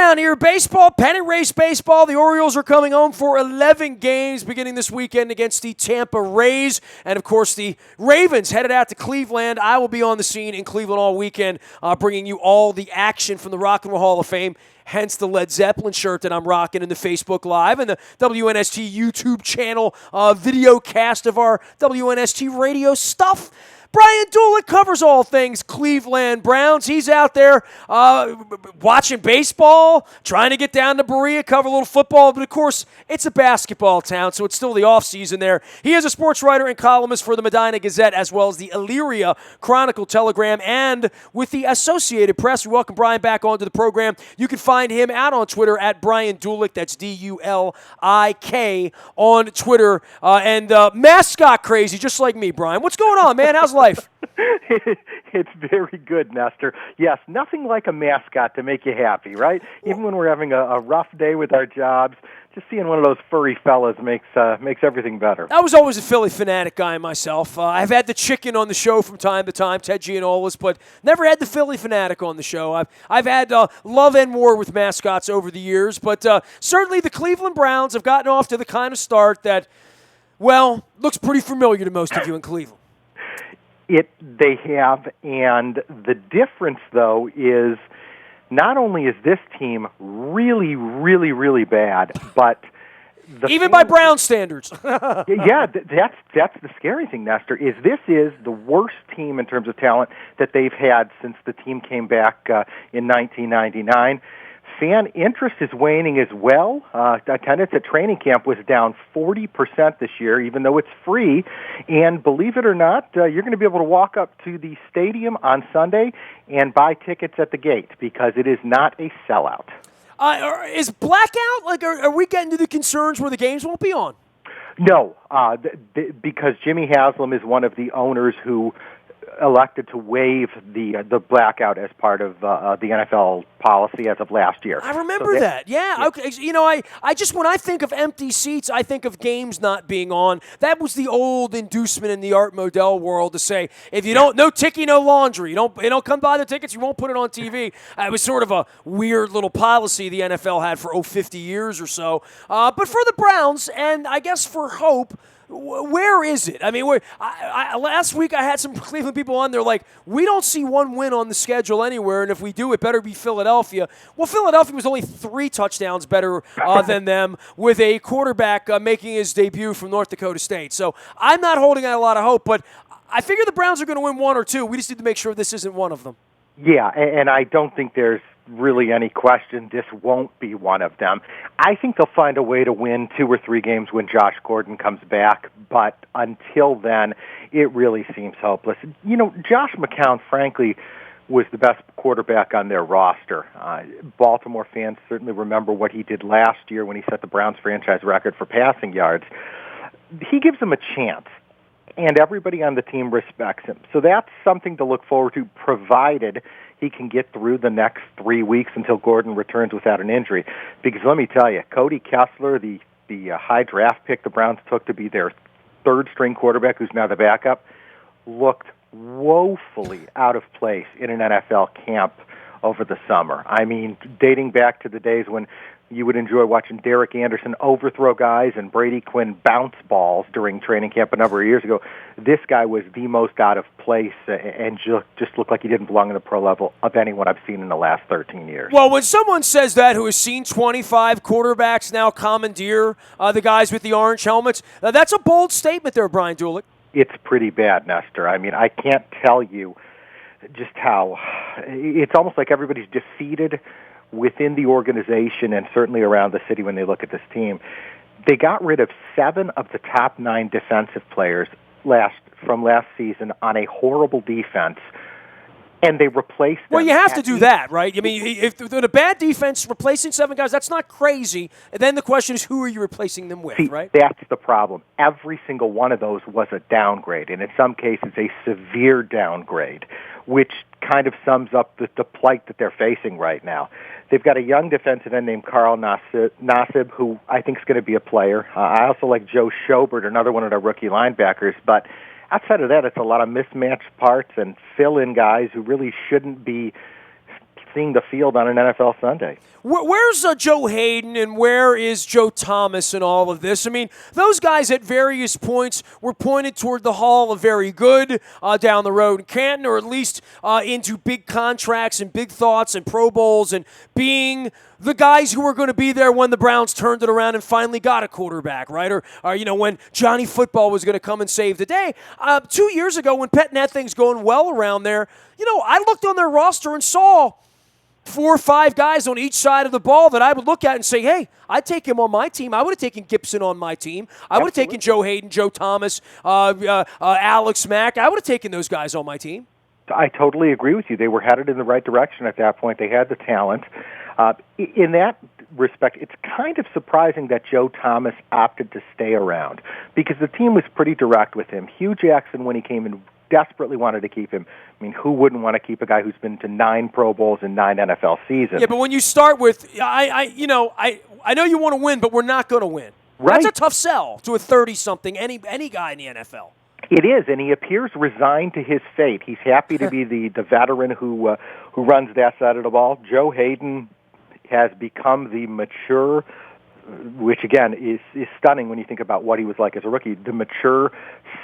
down here. Baseball, pennant race baseball. The Orioles are coming home for 11 games beginning this weekend against the Tampa Rays. And, of course, the Ravens headed out to Cleveland. I will be on the scene in Cleveland all weekend, bringing you all the action from the Rock and Roll Hall of Fame. Hence the Led Zeppelin shirt that I'm rocking in the Facebook Live and the WNST YouTube channel video cast of our WNST radio stuff. Brian Dulick covers all things Cleveland Browns. He's out there watching baseball, trying to get down to Berea, cover a little football. But, of course, it's a basketball town, so it's still the offseason there. He is a sports writer and columnist for the Medina Gazette as well as the Elyria Chronicle Telegram and with the Associated Press. We welcome Brian back onto the program. You can find him out on Twitter at Brian Dulick. That's D-U-L-I-K on Twitter. And mascot crazy, just like me, Brian. What's going on, man? How's life? It's very good, Nestor. Yes, nothing like a mascot to make you happy, right? Even when we're having a rough day with our jobs, just seeing one of those furry fellas makes everything better. I was always a Philly fanatic guy myself. I've had the chicken on the show from time to time, Ted Giannoulis, but never had the Philly fanatic on the show. I've had love and war with mascots over the years, but certainly the Cleveland Browns have gotten off to the kind of start that, well, looks pretty familiar to most of you in Cleveland. They have, and the difference, though, is not only is this team really, really, really bad, but even by Brown standards. Yeah, that's the scary thing, Nestor, is this is the worst team in terms of talent that they've had since the team came back in 1999. Fan interest is waning as well. Attendance at training camp was down 40% this year, even though it's free. And believe it or not, you're going to be able to walk up to the stadium on Sunday and buy tickets at the gate because it is not a sellout. Is blackout, like, are we getting to the concerns where the games won't be on? No, because Jimmy Haslam is one of the owners who elected to waive the blackout as part of the NFL policy as of last year. I remember that. Yeah. Okay. You know, I just, when I think of empty seats, I think of games not being on. That was the old inducement in the Art Modell world to say, if you don't, no ticky, no laundry. You don't come buy the tickets, you won't put it on TV. It was sort of a weird little policy the NFL had for 50 years or so. But for the Browns, and I guess for hope, where is it? I mean, last week I had some Cleveland people on. They're like, we don't see one win on the schedule anywhere, and if we do, it better be Philadelphia. Well, Philadelphia was only 3 touchdowns better than them with a quarterback making his debut from North Dakota State. So I'm not holding out a lot of hope, but I figure the Browns are going to win 1 or 2. We just need to make sure this isn't one of them. Yeah, and I don't think there's really any question this won't be one of them. I think they'll find a way to win 2 or 3 games when Josh Gordon comes back, but until then, it really seems hopeless. You know, Josh McCown, frankly, was the best quarterback on their roster. Baltimore fans certainly remember what he did last year when he set the Browns franchise record for passing yards. He gives them a chance, and everybody on the team respects him. So that's something to look forward to, provided he can get through the next 3 weeks until Gordon returns without an injury. Because let me tell you, Cody Kessler, the high draft pick the Browns took to be their third-string quarterback, who's now the backup, looked woefully out of place in an NFL camp over the summer. I mean, dating back to the days when you would enjoy watching Derek Anderson overthrow guys and Brady Quinn bounce balls during training camp a number of years ago. This guy was the most out of place and just looked like he didn't belong in the pro level of anyone I've seen in the last 13 years. Well, when someone says that who has seen 25 quarterbacks now commandeer the guys with the orange helmets, that's a bold statement there, Brian Dulick. It's pretty bad, Nestor. I mean, I can't tell you just how it's almost like everybody's defeated within the organization and certainly around the city when they look at this team. They got rid of 7 of the top 9 defensive players from last season on a horrible defense, and they replaced them. Well, you have to do that, right? I mean, if in a bad defense, replacing 7 guys, that's not crazy. And then the question is, who are you replacing them with, right? That's the problem. Every single one of those was a downgrade, and in some cases a severe downgrade, which kind of sums up the plight that they're facing right now. They've got a young defensive end named Carl Nassib, who I think is going to be a player. I also like Joe Schobert, another one of their rookie linebackers, but outside of that, it's a lot of mismatched parts and fill-in guys who really shouldn't be seeing the field on an NFL Sunday. Where's Joe Hayden and where is Joe Thomas in all of this? I mean, those guys at various points were pointed toward the Hall of Very Good down the road in Canton, or at least into big contracts and big thoughts and Pro Bowls and being the guys who were going to be there when the Browns turned it around and finally got a quarterback, right? Or when Johnny Football was going to come and save the day. 2 years ago when Petting had things going well around there, I looked on their roster and saw 4 or 5 guys on each side of the ball that I would look at and say, hey, I'd take him on my team. I would have taken Gibson on my team. I would have taken Joe Hayden, Joe Thomas, Alex Mack. I would have taken those guys on my team. I totally agree with you. They were headed in the right direction at that point. They had the talent. In that respect, it's kind of surprising that Joe Thomas opted to stay around because the team was pretty direct with him. Hugh Jackson, when he came in, desperately wanted to keep him. I mean, who wouldn't want to keep a guy who's been to 9 Pro Bowls and 9 NFL seasons? Yeah, but when you start with, I know you want to win, but we're not going to win. Right. That's a tough sell to a 30-something, any guy in the NFL. It is, and he appears resigned to his fate. He's happy to be the veteran who runs that side of the ball. Joe Hayden has become the mature, which again is stunning when you think about what he was like as a rookie, the mature,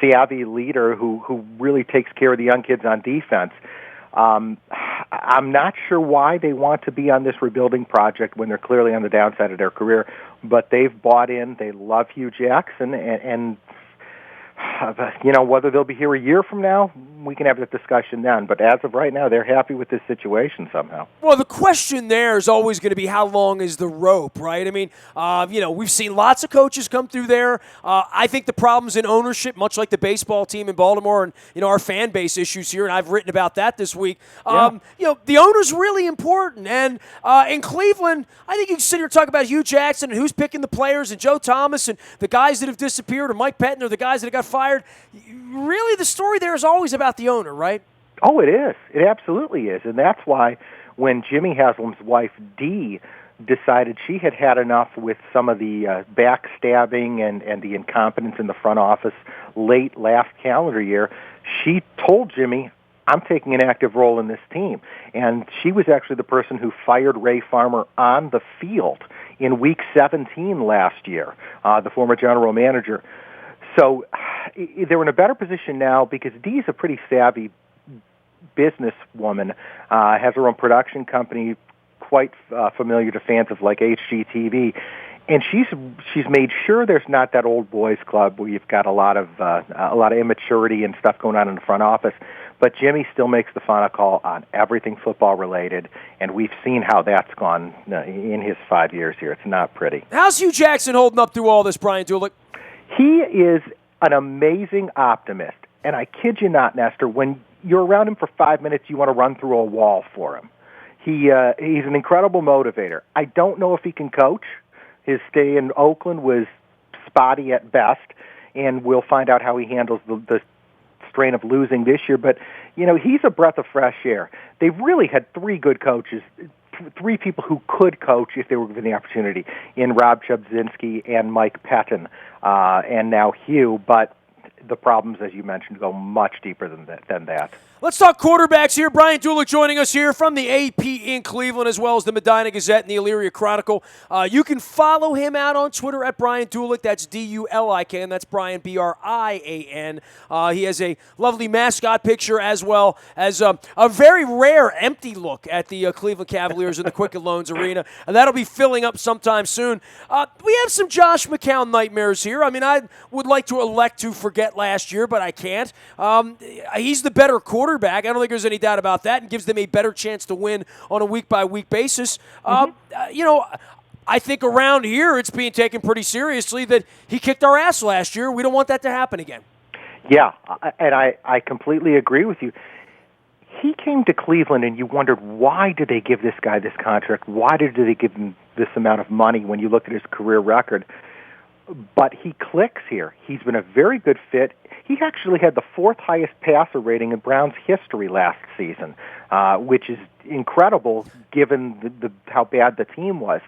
savvy leader who really takes care of the young kids on defense. I'm not sure why they want to be on this rebuilding project when they're clearly on the downside of their career, but they've bought in. They love Hugh Jackson, and whether they'll be here a year from now, we can have that discussion then. But as of right now, they're happy with this situation somehow. Well, the question there is always going to be how long is the rope, right? I mean, we've seen lots of coaches come through there. I think the problem's in ownership, much like the baseball team in Baltimore and, our fan base issues here, and I've written about that this week. Yeah. The owner's really important. And in Cleveland, I think you can sit here and talk about Hugh Jackson and who's picking the players and Joe Thomas and the guys that have disappeared or Mike Pettin or the guys that have got fired. Really, the story there is always about the owner, right? Oh, it is. It absolutely is. And that's why when Jimmy Haslam's wife, Dee, decided she had had enough with some of the backstabbing and the incompetence in the front office late last calendar year, she told Jimmy, I'm taking an active role in this team. And she was actually the person who fired Ray Farmer on the field in Week 17 last year, the former general manager. So they're in a better position now because Dee's a pretty savvy businesswoman, has her own production company, quite familiar to fans of like HGTV, and she's made sure there's not that old boys club where you've got a lot of immaturity and stuff going on in the front office. But Jimmy still makes the final call on everything football related, and we've seen how that's gone in his 5 years here. It's not pretty. How's Hugh Jackson holding up through all this, Brian Dulick? He is an amazing optimist, and I kid you not, Nestor, when you're around him for 5 minutes, you want to run through a wall for him. He's an incredible motivator. I don't know if he can coach. His stay in Oakland was spotty at best, and we'll find out how he handles the strain of losing this year. But, he's a breath of fresh air. They've really had 3 good coaches, 3 people who could coach if they were given the opportunity, in Rob Chubzinski and Mike Pettin, and now Hugh. But the problems, as you mentioned, go much deeper than that. Let's talk quarterbacks here. Brian Dulick joining us here from the AP in Cleveland, as well as the Medina Gazette and the Elyria Chronicle. You can follow him out on Twitter at Brian Dulick. That's Dulik, and that's Brian, Brian. He has a lovely mascot picture as well as a very rare empty look at the Cleveland Cavaliers in the Quicken Loans Arena. And that'll be filling up sometime soon. We have some Josh McCown nightmares here. I mean, I would like to elect to forget last year, but I can't. He's the better quarterback. I don't think there's any doubt about that, and gives them a better chance to win on a week-by-week basis. I think around here it's being taken pretty seriously that he kicked our ass last year. We don't want that to happen again. Yeah, and I completely agree with you. He came to Cleveland, and you wondered, why did they give this guy this contract? Why did they give him this amount of money when you look at his career record? But he clicks here. He's been a very good fit. He actually had the 4th highest passer rating in Browns history last season, which is incredible given how bad the team was.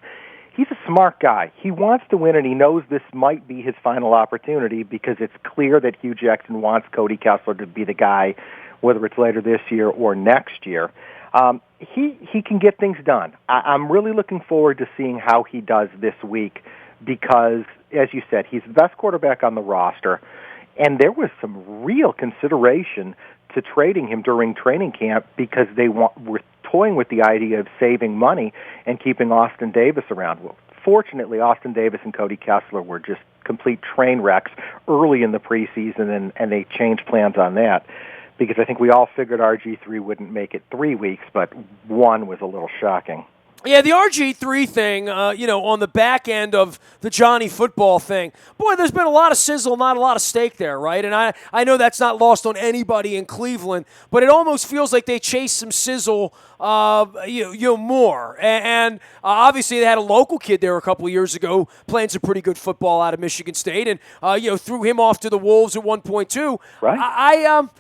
He's a smart guy. He wants to win, and he knows this might be his final opportunity because it's clear that Hugh Jackson wants Cody Kessler to be the guy, whether it's later this year or next year. he can get things done. I'm really looking forward to seeing how he does this week because, as you said, he's the best quarterback on the roster, and there was some real consideration to trading him during training camp because they were toying with the idea of saving money and keeping Austin Davis around. Well, fortunately, Austin Davis and Cody Kessler were just complete train wrecks early in the preseason, and they changed plans on that. Because I think we all figured RG3 wouldn't make it 3 weeks, but one was a little shocking. Yeah, the RG3 thing, on the back end of the Johnny football thing, boy, there's been a lot of sizzle, not a lot of steak there, right? And I know that's not lost on anybody in Cleveland, but it almost feels like they chased some sizzle, more. And obviously they had a local kid there a couple of years ago playing some pretty good football out of Michigan State, and threw him off to the Wolves at 1.2. Right.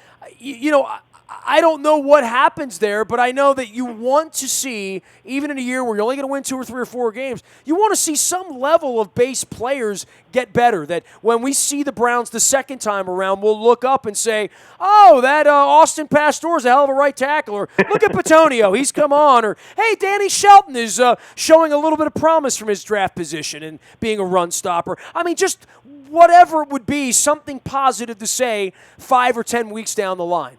I don't know what happens there, but I know that you want to see, even in a year where you're only going to win 2 or 3 or 4 games, you want to see some level of base players get better. That when we see the Browns the second time around, we'll look up and say, oh, that Austin Pastor's a hell of a right tackle. Or look at Petonio, he's come on. Or, hey, Danny Shelton is showing a little bit of promise from his draft position and being a run stopper. I mean, just whatever it would be, something positive to say 5 or 10 weeks down the line.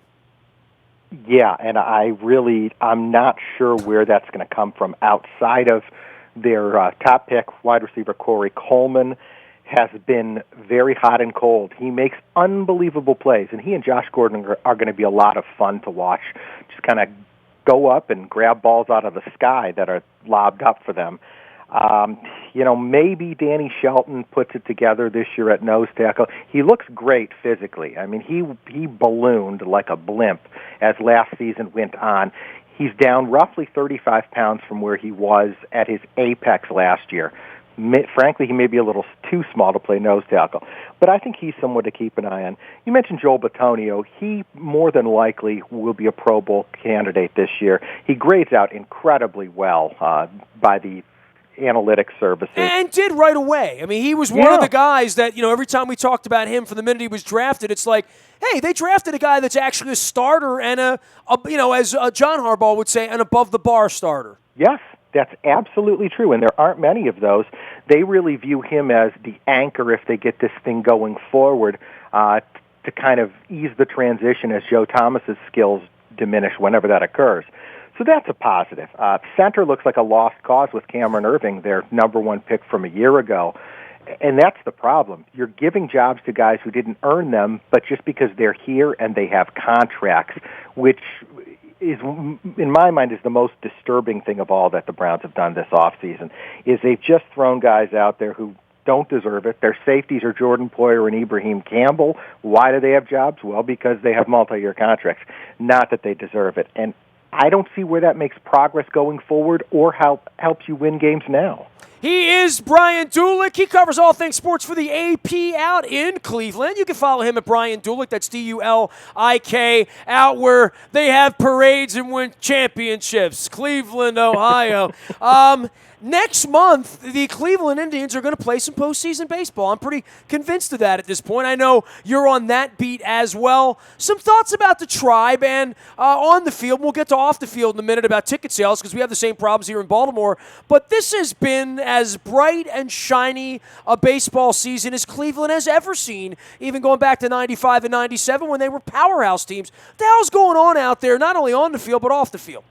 Yeah, and I'm not sure where that's going to come from outside of their top pick, wide receiver Corey Coleman, has been very hot and cold. He makes unbelievable plays, and he and Josh Gordon are going to be a lot of fun to watch. Just kind of go up and grab balls out of the sky that are lobbed up for them. Maybe Danny Shelton puts it together this year at nose tackle. He looks great physically. I mean, he ballooned like a blimp as last season went on. He's down roughly 35 pounds from where he was at his apex last year. Frankly, he may be a little too small to play nose tackle, but I think he's someone to keep an eye on. You mentioned Joel Bitonio. He more than likely will be a Pro Bowl candidate this year. He grades out incredibly well by the analytics services. And did right away. I mean, he was one of the guys that, every time we talked about him from the minute he was drafted, it's like, hey, they drafted a guy that's actually a starter and as John Harbaugh would say, an above-the-bar starter. Yes, that's absolutely true, and there aren't many of those. They really view him as the anchor if they get this thing going forward to kind of ease the transition as Joe Thomas's skills diminish whenever that occurs. So that's a positive. Center looks like a lost cause with Cameron Irving, their number 1 pick from a year ago. And that's the problem. You're giving jobs to guys who didn't earn them, but just because they're here and they have contracts, which is, in my mind, is the most disturbing thing of all that the Browns have done this offseason, is they've just thrown guys out there who don't deserve it. Their safeties are Jordan Poyer and Ibrahim Campbell. Why do they have jobs? Well, because they have multi-year contracts. Not that they deserve it. And I don't see where that makes progress going forward or helps you win games now. He is Brian Dulick. He covers all things sports for the AP out in Cleveland. You can follow him at Brian Dulick. That's Dulik, out where they have parades and win championships. Cleveland, Ohio. Next month, the Cleveland Indians are going to play some postseason baseball. I'm pretty convinced of that at this point. I know you're on that beat as well. Some thoughts about the Tribe and on the field. We'll get to off the field in a minute about ticket sales because we have the same problems here in Baltimore. But this has been as bright and shiny a baseball season as Cleveland has ever seen, even going back to 95 and 97 when they were powerhouse teams. What the hell's going on out there, not only on the field but off the field?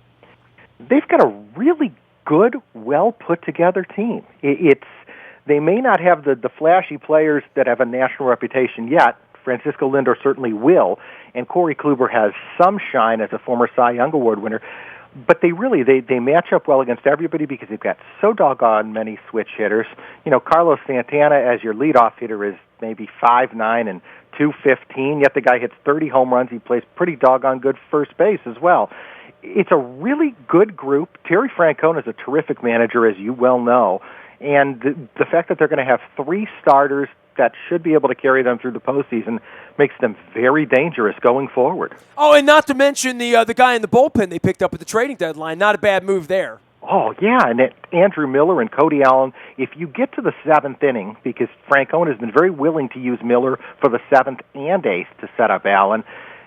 They've got a really good, well put together team. They may not have the flashy players that have a national reputation yet. Francisco Lindor certainly will, and Corey Kluber has some shine as a former Cy Young Award winner. But they match up well against everybody because they've got so doggone many switch hitters. Carlos Santana as your leadoff hitter is maybe 5'9" and 215, yet the guy hits 30 home runs. He plays pretty doggone good first base as well. It's a really good group. Terry Francona is a terrific manager, as you well know. And the fact that they're going to have 3 starters that should be able to carry them through the postseason makes them very dangerous going forward. Oh, and not to mention the guy in the bullpen they picked up at the trading deadline. Not a bad move there. Oh, yeah, and Andrew Miller and Cody Allen, if you get to the 7th inning, because Francona has been very willing to use Miller for the 7th and 8th to set up Allen,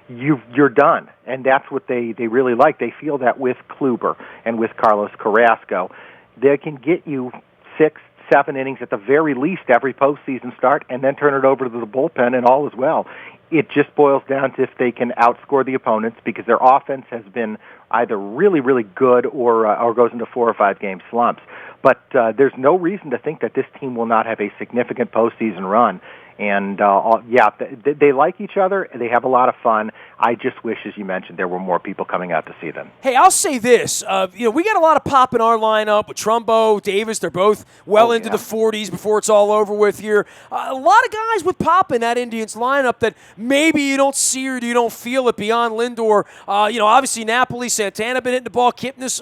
you're done. And that's what they really like. They feel that with Kluber and with Carlos Carrasco, they can get you 6, 7 innings at the very least every postseason start, and then turn it over to the bullpen, and all is well. It just boils down to if they can outscore the opponents, because their offense has been either really, really good or goes into 4 or 5 game slumps. But there's no reason to think that this team will not have a significant postseason run. And, they like each other. They have a lot of fun. I just wish, as you mentioned, there were more people coming out to see them. Hey, I'll say this. We got a lot of pop in our lineup with Trumbo, Davis. They're both into the 40s before it's all over with here. A lot of guys with pop in that Indians lineup that maybe you don't see or you don't feel it beyond Lindor. Obviously Napoli, Santana been hitting the ball. Kipnis,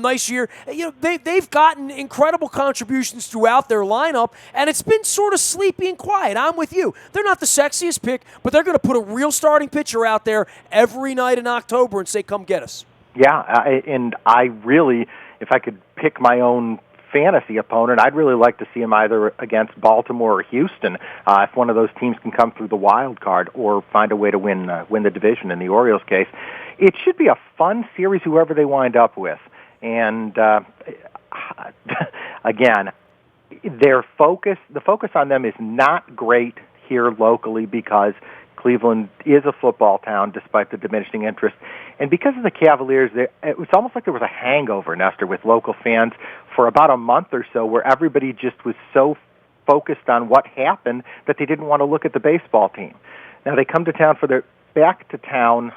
nice year. They've gotten incredible contributions throughout their lineup, and it's been sort of sleepy and quiet. I'm with you. They're not the sexiest pick, but they're going to put a real starting pitcher out there every night in October and say, come get us. Yeah, and I really, if I could pick my own fantasy opponent, I'd really like to see him either against Baltimore or Houston, if one of those teams can come through the wild card or find a way to win the division. In the Orioles' case, it should be a fun series, whoever they wind up with. And again, the focus on them is not great here locally, because Cleveland is a football town despite the diminishing interest. And because of the Cavaliers, it was almost like there was a hangover, Nestor, with local fans for about a month or so, where everybody just was so focused on what happened that they didn't want to look at the baseball team. Now they come to town back to town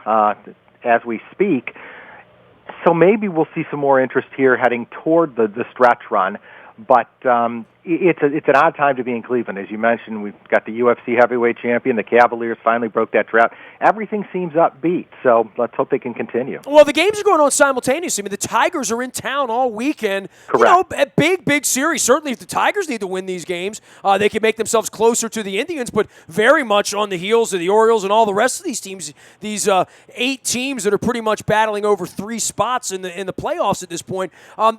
as we speak, so maybe we'll see some more interest here heading toward the stretch run. But it's an odd time to be in Cleveland. As you mentioned, we've got the UFC heavyweight champion. The Cavaliers finally broke that drought. Everything seems upbeat, so let's hope they can continue. Well, the games are going on simultaneously. I mean, the Tigers are in town all weekend. Correct. A big series. Certainly, if the Tigers need to win these games, they can make themselves closer to the Indians, but very much on the heels of the Orioles and all the rest of these teams, these 8 teams that are pretty much battling over 3 spots in the playoffs at this point.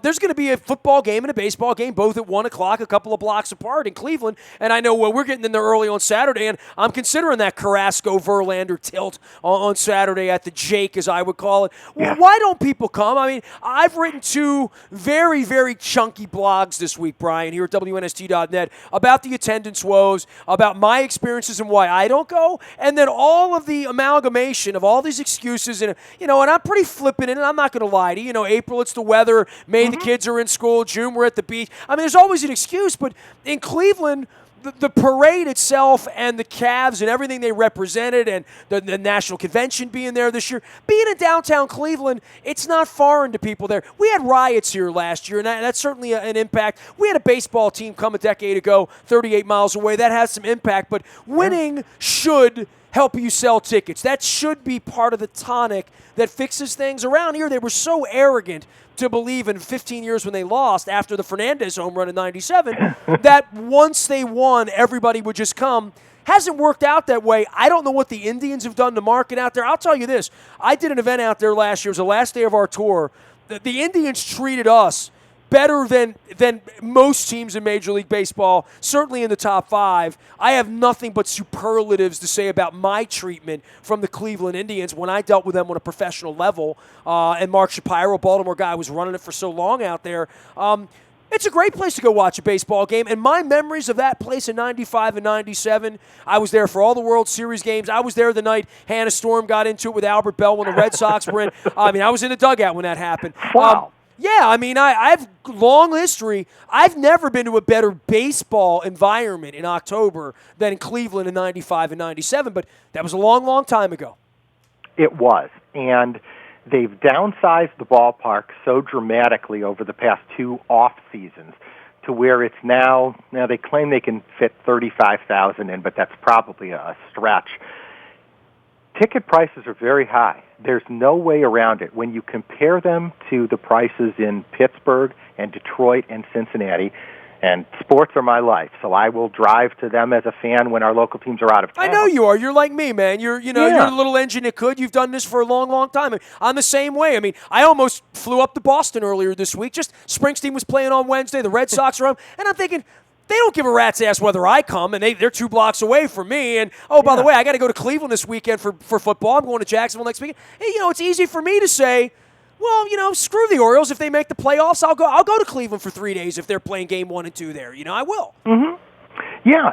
There's going to be a football game and a baseball game, both at 1 o'clock, a couple of blocks apart in Cleveland. And I know we're getting in there early on Saturday, and I'm considering that Carrasco-Verlander tilt on Saturday at the Jake, as I would call it. Yeah. Why don't people come? I mean, I've written 2 very, very chunky blogs this week, Brian, here at WNST.net about the attendance woes, about my experiences and why I don't go, and then all of the amalgamation of all these excuses. And, and I'm pretty flippant in it. I'm not going to lie to you. April, it's the weather. May, the kids are in school. June, we're at the beach. I mean, there's always an excuse, but in Cleveland, the parade itself and the Cavs and everything they represented, and the national convention being there this year, being in downtown Cleveland, it's not foreign to people there. We had riots here last year, and that's certainly an impact. We had a baseball team come a decade ago, 38 miles away. That has some impact, but winning should help you sell tickets. That should be part of the tonic that fixes things. Around here, they were so arrogant to believe in 15 years when they lost after the Fernandez home run in 97 that once they won, everybody would just come. Hasn't worked out that way. I don't know what the Indians have done to market out there. I'll tell you this. I did an event out there last year. It was the last day of our tour. The Indians treated us better than most teams in Major League Baseball, certainly in the top 5. I have nothing but superlatives to say about my treatment from the Cleveland Indians when I dealt with them on a professional level. And Mark Shapiro, a Baltimore guy, was running it for so long out there. It's a great place to go watch a baseball game, and my memories of that place in 95 and 97, I was there for all the World Series games. I was there the night Hannah Storm got into it with Albert Bell when the Red Sox were in. I mean, I was in the dugout when that happened. Wow. Yeah, I mean, I've long history. I've never been to a better baseball environment in October than in Cleveland in 95 and 97, but that was a long, long time ago. It was, and they've downsized the ballpark so dramatically over the past 2 off seasons to where it's now they claim they can fit 35,000 in, but that's probably a stretch. Ticket prices are very high. There's no way around it. When you compare them to the prices in Pittsburgh and Detroit and Cincinnati, and sports are my life, so I will drive to them as a fan when our local teams are out of town. I know you are. You're like me, man. You're a little engine that could. You've done this for a long, long time. I'm the same way. I mean, I almost flew up to Boston earlier this week. Just Springsteen was playing on Wednesday. The Red Sox are on. And I'm thinking, they don't give a rat's ass whether I come, and they're 2 blocks away from me. And, oh, by the way, I got to go to Cleveland this weekend for football. I'm going to Jacksonville next weekend. Hey, it's easy for me to say, well, screw the Orioles. If they make the playoffs, I'll go to Cleveland for 3 days if they're playing game 1 and 2 there. I will. Mm-hmm. Yeah,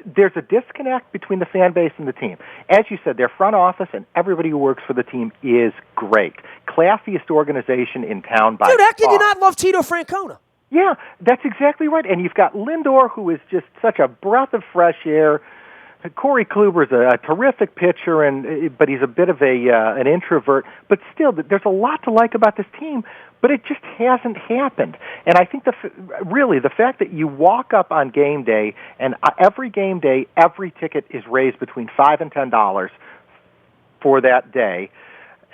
there's a disconnect between the fan base and the team. As you said, their front office and everybody who works for the team is great. Classiest organization in town by Dude, how can you far. not love Tito Francona? Yeah, that's exactly right. And you've got Lindor, who is just such a breath of fresh air. Corey Kluber's a terrific pitcher, but he's a bit of an introvert. But still, there's a lot to like about this team, but it just hasn't happened. And I think the fact that you walk up on game day, and every game day, every ticket is raised between $5 and $10 for that day.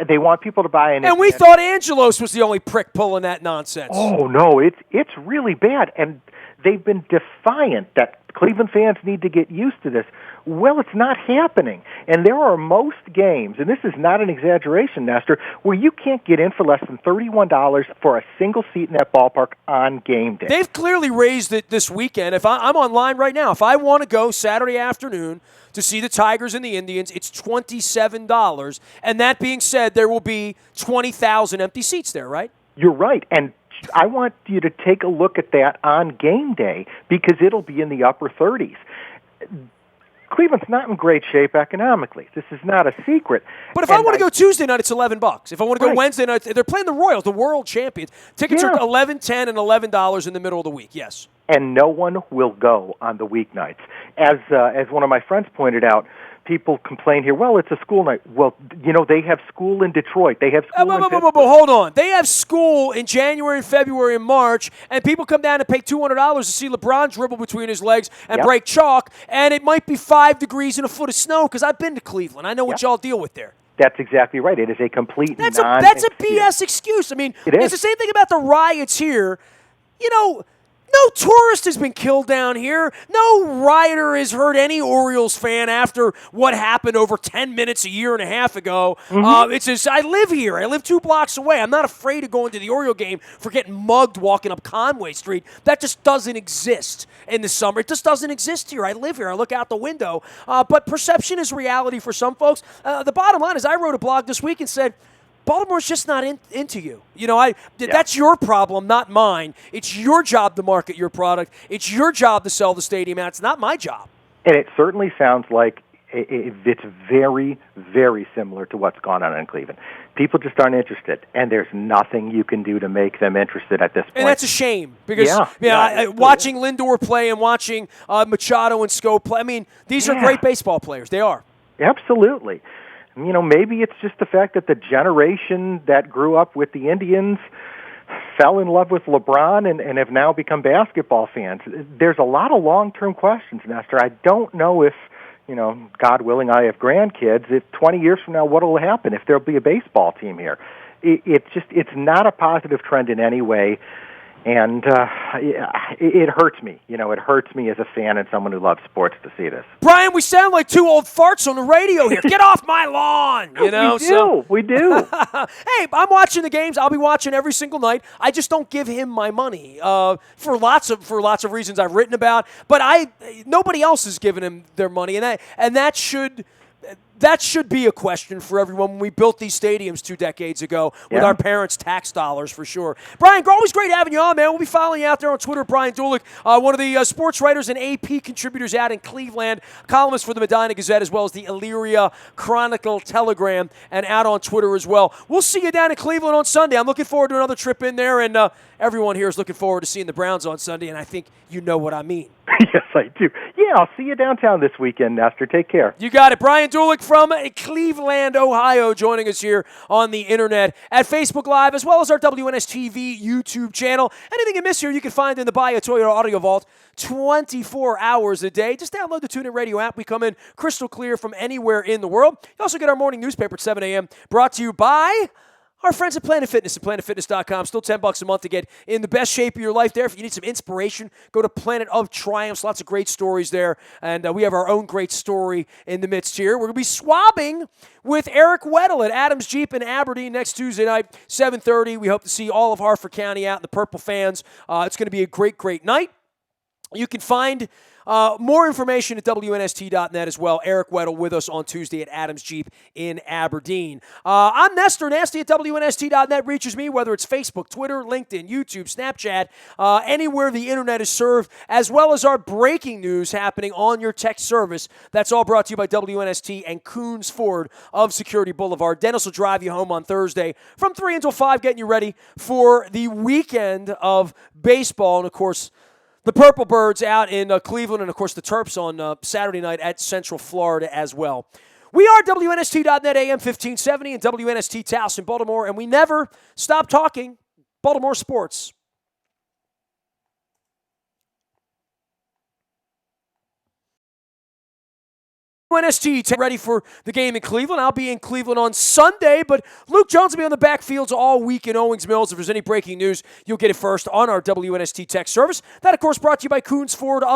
They want people to buy in. And we thought Angelos was the only prick pulling that nonsense. Oh, no, it's really bad. And they've been defiant that Cleveland fans need to get used to this. Well, it's not happening. And there are most games, and this is not an exaggeration, Nestor, where you can't get in for less than $31 for a single seat in that ballpark on game day. They've clearly raised it this weekend. If I'm online right now, if I want to go Saturday afternoon to see the Tigers and the Indians, it's $27. And that being said, there will be 20,000 empty seats there, right? You're right. And I want you to take a look at that on game day because it'll be in the upper 30s. Cleveland's not in great shape economically. This is not a secret. But if I want to go Tuesday night, it's $11. If I want to go Wednesday night, they're playing the Royals, the world champions. Tickets are $11, $10, and $11 in the middle of the week. Yes. And no one will go on the weeknights. As one of my friends pointed out, people complain here, well, it's a school night. Well, they have school in Detroit. They have school in Pittsburgh. Hold on. They have school in January, and February, and March, and people come down and pay $200 to see LeBron dribble between his legs and break chalk, and it might be 5 degrees and a foot of snow because I've been to Cleveland. I know what y'all deal with there. That's exactly right. It is a complete That's a BS excuse. I mean, it's the same thing about the riots here. No tourist has been killed down here. No rioter has hurt any Orioles fan after what happened over 10 minutes a year and a half ago. It's just, I live here. I live 2 blocks away. I'm not afraid of going to the Oriole game for getting mugged walking up Conway Street. That just doesn't exist in the summer. It just doesn't exist here. I live here. I look out the window. But perception is reality for some folks. The bottom line is I wrote a blog this week and said, Baltimore's just not into you. That's your problem, not mine. It's your job to market your product. It's your job to sell the stadium out. It's not my job. And it certainly sounds like it's very, very similar to what's gone on in Cleveland. People just aren't interested, and there's nothing you can do to make them interested at this point. And that's a shame because watching Lindor play and watching Machado and Scope play, I mean, these are great baseball players. They are. Absolutely. Maybe it's just the fact that the generation that grew up with the Indians fell in love with LeBron and have now become basketball fans. There's a lot of long-term questions, Nestor. I don't know if, God willing, I have grandkids. If 20 years from now, what will happen if there'll be a baseball team here? It's not a positive trend in any way. And it hurts me. It hurts me as a fan and someone who loves sports to see this. Brian, we sound like 2 old farts on the radio here. Get off my lawn, We do. Hey, I'm watching the games. I'll be watching every single night. I just don't give him my money for lots of reasons I've written about. But nobody else is giving him their money, and that should be a question for everyone when we built these stadiums 2 decades ago with our parents' tax dollars, for sure. Brian, always great having you on, man. We'll be following you out there on Twitter. Brian Dulick, one of the sports writers and AP contributors out in Cleveland, columnist for the Medina Gazette as well as the Elyria Chronicle Telegram, and out on Twitter as well. We'll see you down in Cleveland on Sunday. I'm looking forward to another trip in there, and everyone here is looking forward to seeing the Browns on Sunday, and I think you know what I mean. Yes, I do. Yeah, I'll see you downtown this weekend, Nestor. Take care. You got it. Brian Dulick from Cleveland, Ohio, joining us here on the internet at Facebook Live, as well as our WNSTV YouTube channel. Anything you miss here, you can find in the Buy a Toyota Audio Vault 24 hours a day. Just download the TuneIn Radio app. We come in crystal clear from anywhere in the world. You also get our morning newspaper at 7 a.m., brought to you by our friends at Planet Fitness at planetfitness.com. Still $10 a month to get in the best shape of your life there. If you need some inspiration, go to Planet of Triumphs. Lots of great stories there. And we have our own great story in the midst here. We're going to be swabbing with Eric Weddle at Adams Jeep in Aberdeen next Tuesday night, 7:30. We hope to see all of Harford County out in the Purple fans. It's going to be a great, great night. You can find more information at WNST.net as well. Eric Weddle with us on Tuesday at Adams Jeep in Aberdeen. I'm Nestor. Nasty at WNST.net reaches me, whether it's Facebook, Twitter, LinkedIn, YouTube, Snapchat, anywhere the internet is served, as well as our breaking news happening on your text service. That's all brought to you by WNST and Coons Ford of Security Boulevard. Dennis will drive you home on Thursday from 3 until 5, getting you ready for the weekend of baseball. And, of course, the Purple Birds out in Cleveland, and, of course, the Terps on Saturday night at Central Florida as well. We are WNST.net AM 1570 and WNST Taos in Baltimore, and we never stop talking Baltimore sports. WNST ready for the game in Cleveland. I'll be in Cleveland on Sunday, but Luke Jones will be on the backfields all week in Owings Mills. If there's any breaking news, you'll get it first on our WNST text service. That, of course, brought to you by Coons Ford of